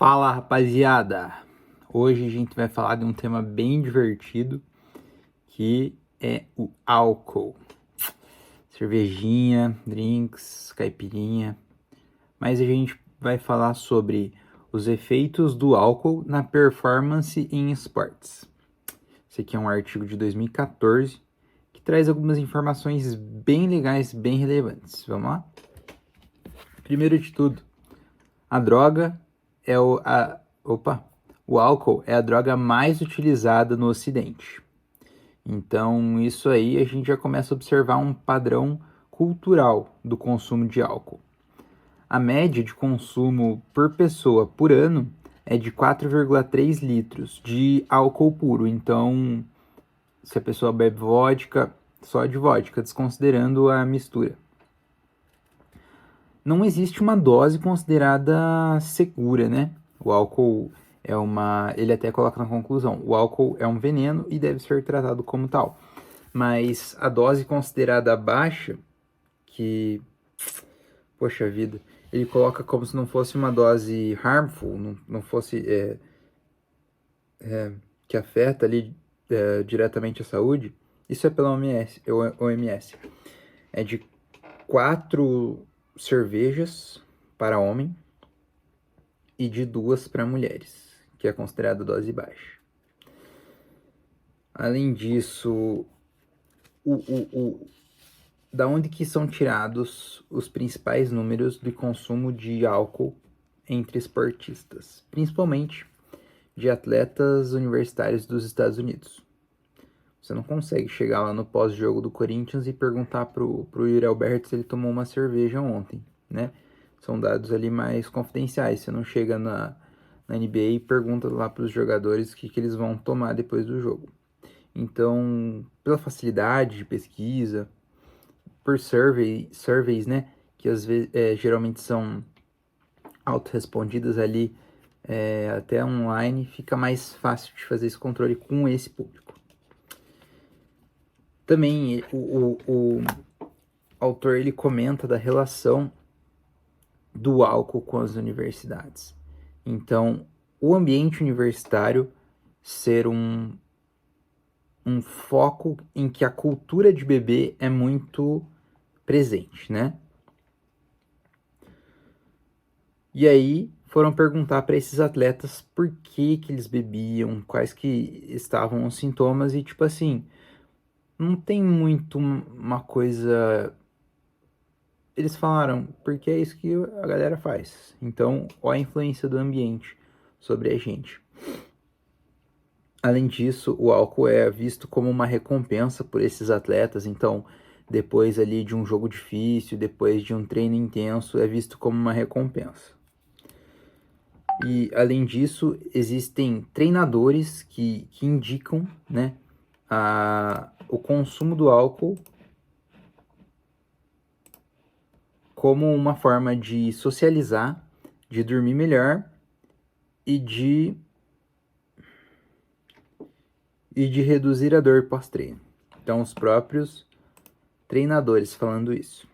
Fala, rapaziada! Hoje a gente vai falar de um tema bem divertido, que é o álcool. Cervejinha, drinks, caipirinha. Mas a gente vai falar sobre os efeitos do álcool na performance em esportes. Esse aqui é um artigo de 2014 que traz algumas informações bem legais, bem relevantes. Vamos lá? Primeiro de tudo, a droga é o álcool é a droga mais utilizada no Ocidente. Então, isso aí a gente já começa a observar um padrão cultural do consumo de álcool. A média de consumo por pessoa por ano é de 4,3 litros de álcool puro. Então, se a pessoa bebe vodka, só de vodka, desconsiderando a mistura. Não existe uma dose considerada segura, né? O álcool ele até coloca na conclusão, o álcool é um veneno e deve ser tratado como tal. Mas a dose considerada baixa, que, poxa vida, ele coloca como se não fosse uma dose harmful, não fosse, que afeta ali diretamente a saúde, isso é pela OMS. É de 4 cervejas para homem e de 2 para mulheres, que é considerada dose baixa. Além disso, da onde que são tirados os principais números de consumo de álcool entre esportistas, principalmente de atletas universitários dos Estados Unidos. Você não consegue chegar lá no pós-jogo do Corinthians e perguntar pro Yuri Alberto se ele tomou uma cerveja ontem, né? São dados ali mais confidenciais. Você não chega na NBA e pergunta lá para os jogadores o que eles vão tomar depois do jogo. Então, pela facilidade de pesquisa, por surveys, né? Que às vezes geralmente são autorrespondidas ali até online, fica mais fácil de fazer esse controle com esse público. Também o autor ele comenta da relação do álcool com as universidades. Então, o ambiente universitário ser um foco em que a cultura de beber é muito presente, né? E aí foram perguntar para esses atletas por que eles bebiam, quais que estavam os sintomas e tipo assim, não tem muito uma coisa. Eles falaram, porque é isso que a galera faz. Então, olha a influência do ambiente sobre a gente. Além disso, o álcool é visto como uma recompensa por esses atletas. Então, depois ali de um jogo difícil, depois de um treino intenso, é visto como uma recompensa. E, além disso, existem treinadores que indicam, né, o consumo do álcool como uma forma de socializar, de dormir melhor e de reduzir a dor pós-treino. Então, os próprios treinadores falando isso.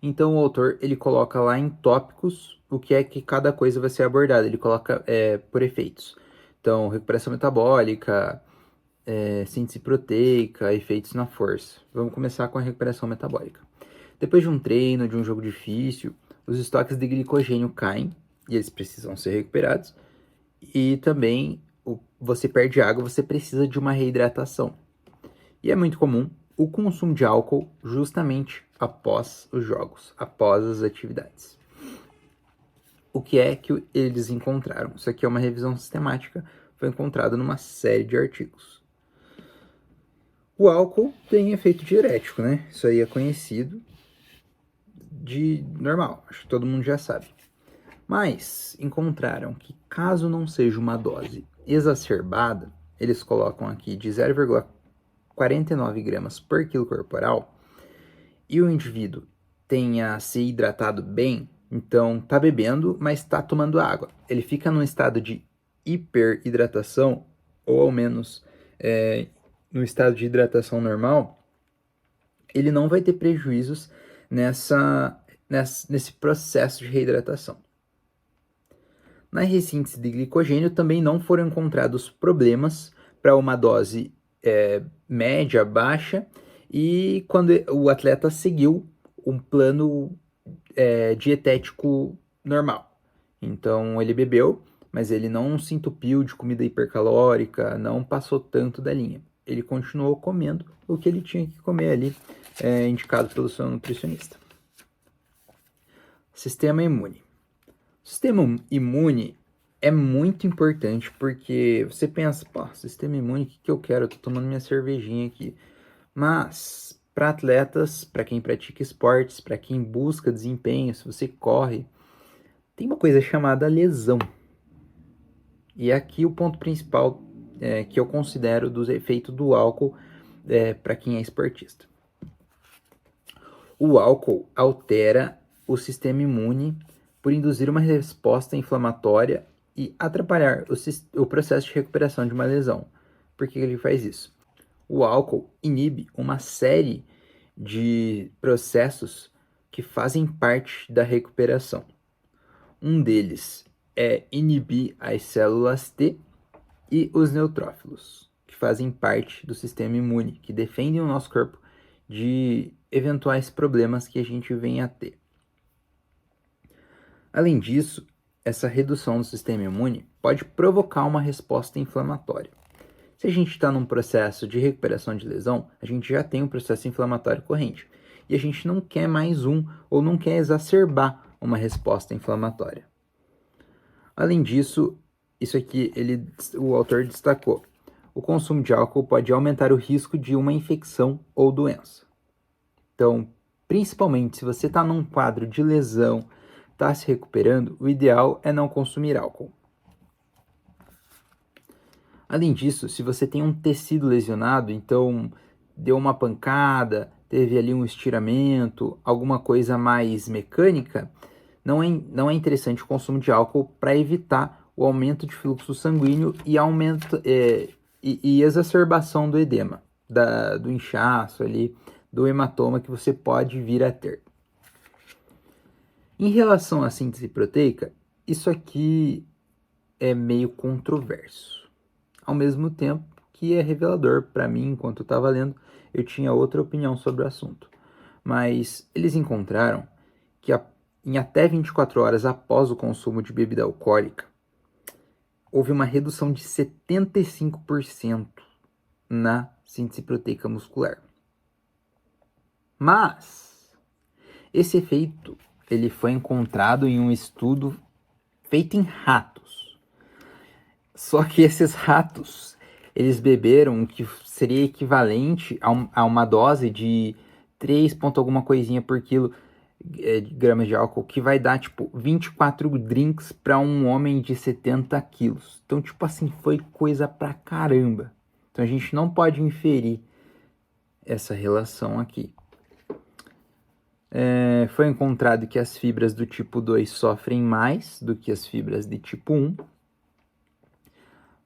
Então, o autor ele coloca lá em tópicos o que é que cada coisa vai ser abordada. Ele coloca por efeitos. Então, recuperação metabólica, síntese proteica, efeitos na força. Vamos começar com a recuperação metabólica. Depois de um treino, de um jogo difícil, os estoques de glicogênio caem e eles precisam ser recuperados. E também você perde água, você precisa de uma reidratação. E é muito comum o consumo de álcool justamente após os jogos, após as atividades. O que é que eles encontraram? Isso aqui é uma revisão sistemática, foi encontrado numa série de artigos. O álcool tem efeito diurético, né? Isso aí é conhecido de normal, acho que todo mundo já sabe. Mas encontraram que caso não seja uma dose exacerbada, eles colocam aqui de 0,49 gramas por quilo corporal, e o indivíduo tenha se hidratado bem, então tá bebendo, mas tá tomando água. Ele fica num estado de hiperidratação, ou ao menos no estado de hidratação normal, ele não vai ter prejuízos nesse processo de reidratação. Na ressíntese de glicogênio também não foram encontrados problemas para uma dose média, baixa, e quando o atleta seguiu um plano dietético normal. Então ele bebeu, mas ele não se entupiu de comida hipercalórica, não passou tanto da linha. Ele continuou comendo o que ele tinha que comer ali, indicado pelo seu nutricionista. Sistema imune. O sistema imune é muito importante porque você pensa, pô, sistema imune, o que eu quero? Eu tô tomando minha cervejinha aqui. Mas, para atletas, para quem pratica esportes, para quem busca desempenho, se você corre, tem uma coisa chamada lesão. E aqui o ponto principal que eu considero dos efeitos do álcool para quem é esportista. O álcool altera o sistema imune por induzir uma resposta inflamatória e atrapalhar o processo de recuperação de uma lesão. Por que ele faz isso? O álcool inibe uma série de processos que fazem parte da recuperação. Um deles é inibir as células T e os neutrófilos, que fazem parte do sistema imune, que defendem o nosso corpo de eventuais problemas que a gente venha a ter. Além disso, essa redução do sistema imune pode provocar uma resposta inflamatória. Se a gente está num processo de recuperação de lesão, a gente já tem um processo inflamatório corrente. E a gente não quer mais ou não quer exacerbar uma resposta inflamatória. Além disso, isso aqui o autor destacou. O consumo de álcool pode aumentar o risco de uma infecção ou doença. Então, principalmente se você está num quadro de lesão, está se recuperando, o ideal é não consumir álcool. Além disso, se você tem um tecido lesionado, então deu uma pancada, teve ali um estiramento, alguma coisa mais mecânica, não é interessante o consumo de álcool para evitar o aumento de fluxo sanguíneo e exacerbação do edema, do inchaço ali, do hematoma que você pode vir a ter. Em relação à síntese proteica, isso aqui é meio controverso. Ao mesmo tempo que é revelador para mim, enquanto eu estava lendo, eu tinha outra opinião sobre o assunto. Mas eles encontraram que em até 24 horas após o consumo de bebida alcoólica, houve uma redução de 75% na síntese proteica muscular. Mas esse efeito ele foi encontrado em um estudo feito em ratos. Só que esses ratos, eles beberam o que seria equivalente a uma dose de 3 ponto alguma coisinha por quilo de gramas de álcool, que vai dar, 24 drinks para um homem de 70 quilos. Então, assim, foi coisa pra caramba. Então, a gente não pode inferir essa relação aqui. Foi encontrado que as fibras do tipo 2 sofrem mais do que as fibras de tipo 1.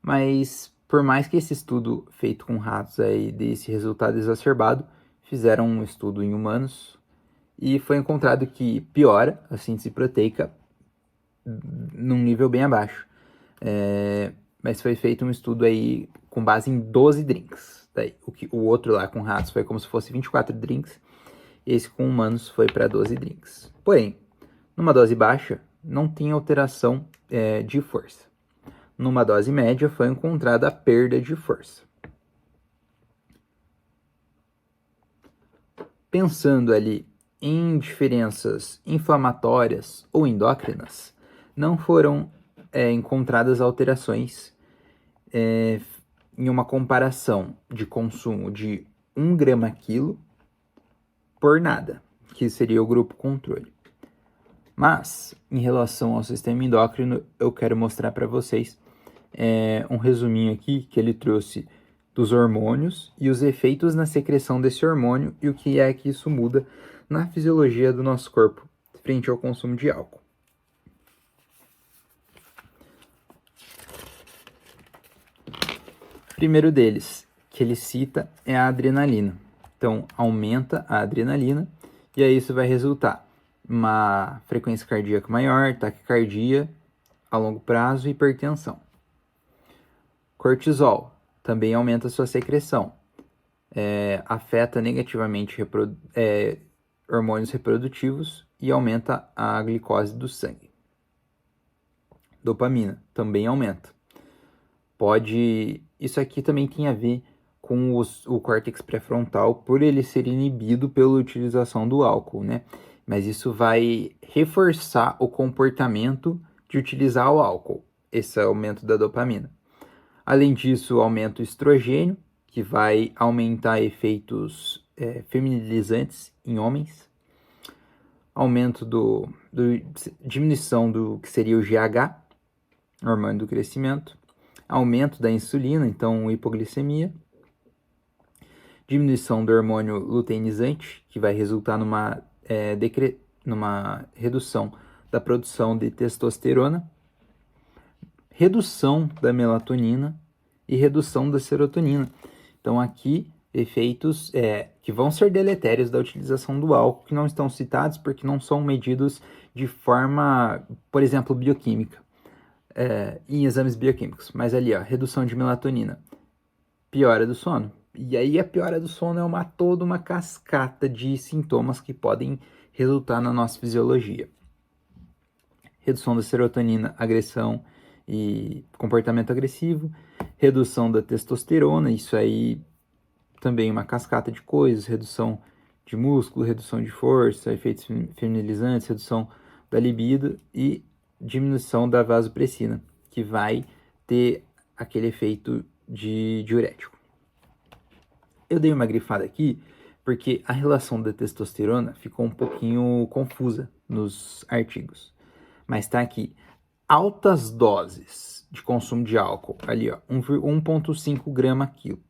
Mas, por mais que esse estudo feito com ratos aí desse resultado exacerbado, fizeram um estudo em humanos e foi encontrado que piora a síntese proteica num nível bem abaixo. Mas foi feito um estudo aí com base em 12 drinks. Daí, o outro lá com ratos foi como se fosse 24 drinks. Esse com humanos foi para 12 drinks. Porém, numa dose baixa, não tem alteração de força. Numa dose média, foi encontrada a perda de força. Pensando ali em diferenças inflamatórias ou endócrinas, não foram encontradas alterações em uma comparação de consumo de 1 grama quilo por nada, que seria o grupo controle. Mas, em relação ao sistema endócrino, eu quero mostrar para vocês um resuminho aqui que ele trouxe dos hormônios e os efeitos na secreção desse hormônio e o que é que isso muda na fisiologia do nosso corpo frente ao consumo de álcool. O primeiro deles, que ele cita, é a adrenalina. Então, aumenta a adrenalina e aí isso vai resultar uma frequência cardíaca maior, taquicardia, a longo prazo, hipertensão. Cortisol também aumenta sua secreção, afeta negativamente hormônios reprodutivos e aumenta a glicose do sangue. Dopamina também aumenta. Isso aqui também tem a ver com o córtex pré-frontal, por ele ser inibido pela utilização do álcool, né? Mas isso vai reforçar o comportamento de utilizar o álcool, esse aumento da dopamina. Além disso, aumenta o estrogênio, que vai aumentar efeitos feminilizantes em homens. Diminuição do que seria o GH, hormônio do crescimento. Aumento da insulina, então hipoglicemia. Diminuição do hormônio luteinizante, que vai resultar numa redução da produção de testosterona. Redução da melatonina e redução da serotonina. Então, aqui, efeitos que vão ser deletérios da utilização do álcool, que não estão citados porque não são medidos de forma, por exemplo, bioquímica, em exames bioquímicos. Mas ali, ó, redução de melatonina, piora do sono. E aí a piora do sono é toda uma cascata de sintomas que podem resultar na nossa fisiologia. Redução da serotonina, agressão e comportamento agressivo, redução da testosterona, isso aí também uma cascata de coisas, redução de músculo, redução de força, efeitos feminilizantes, redução da libido e diminuição da vasopressina, que vai ter aquele efeito de diurético. Eu dei uma grifada aqui porque a relação da testosterona ficou um pouquinho confusa nos artigos. Mas tá aqui, altas doses de consumo de álcool, ali ó, 1,5 grama quilo.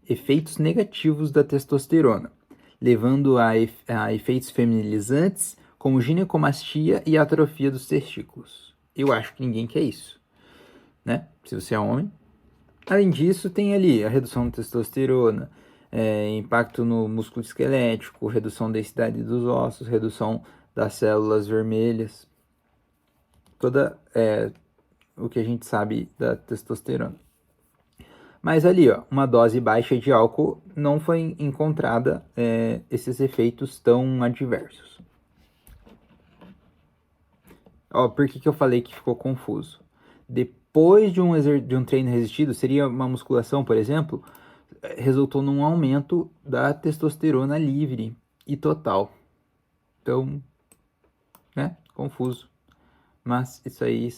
Efeitos negativos da testosterona, levando a efeitos feminilizantes, como ginecomastia e atrofia dos testículos. Eu acho que ninguém quer isso, né? Se você é homem. Além disso, tem ali a redução da testosterona, impacto no músculo esquelético, redução da densidade dos ossos, redução das células vermelhas, toda o que a gente sabe da testosterona. Mas ali, ó, uma dose baixa de álcool não foi encontrada esses efeitos tão adversos. Ó, por que eu falei que ficou confuso? Depois de um treino resistido, seria uma musculação, por exemplo, resultou num aumento da testosterona livre e total. Então, né, confuso. Mas isso aí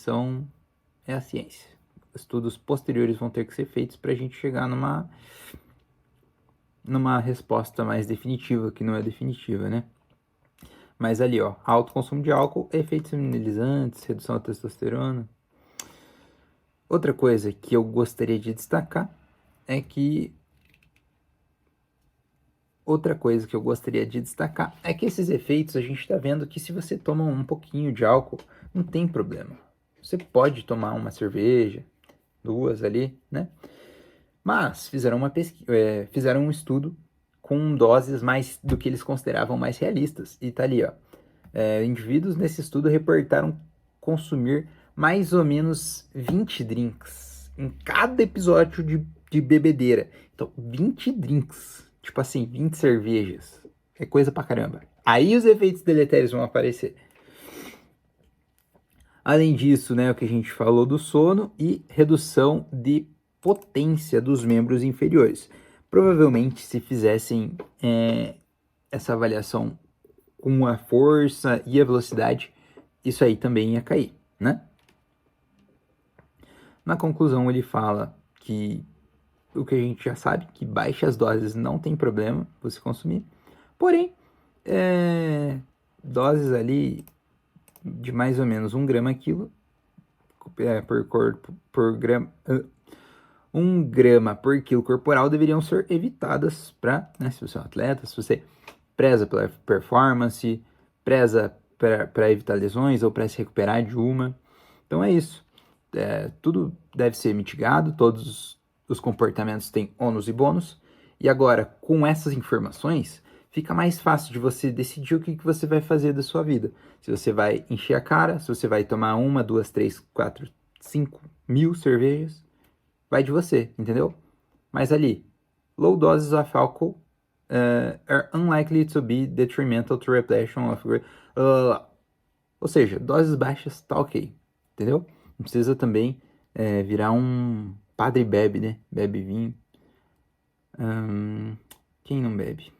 é a ciência. Estudos posteriores vão ter que ser feitos para a gente chegar numa resposta mais definitiva, que não é definitiva, né? Mas ali, ó, alto consumo de álcool, efeitos feminilizantes, redução da testosterona. Outra coisa que eu gostaria de destacar é que esses efeitos a gente está vendo que se você toma um pouquinho de álcool, não tem problema. Você pode tomar uma cerveja, 2 ali, né? Mas fizeram fizeram um estudo com doses mais do que eles consideravam mais realistas. E tá ali, ó. Indivíduos nesse estudo reportaram consumir mais ou menos 20 drinks em cada episódio de bebedeira. Então, 20 drinks. Tipo assim, 20 cervejas. É coisa pra caramba. Aí os efeitos deletérios vão aparecer. Além disso, né, o que a gente falou do sono e redução de potência dos membros inferiores. Provavelmente, se fizessem essa avaliação com a força e a velocidade, isso aí também ia cair, né? Na conclusão, ele fala que o que a gente já sabe, que baixas doses não tem problema você consumir, porém, doses ali de mais ou menos 1 grama quilo por grama, 1 grama por quilo corporal deveriam ser evitadas para, né, se você é um atleta, se você preza pela performance, preza para evitar lesões ou para se recuperar de uma. Então é isso. Tudo deve ser mitigado, todos os comportamentos têm ônus e bônus. E agora, com essas informações, fica mais fácil de você decidir o que você vai fazer da sua vida. Se você vai encher a cara, se você vai tomar 1, 2, 3, 4, 5 mil cervejas, vai de você, entendeu? Mas ali, low doses of alcohol are unlikely to be detrimental to repletion of... ou seja, doses baixas tá ok, entendeu? Não precisa também virar um padre bebe, né? Bebe vinho. Quem não bebe?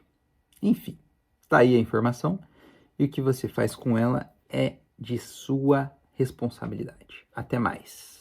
Enfim, tá aí a informação. E o que você faz com ela é de sua responsabilidade. Até mais.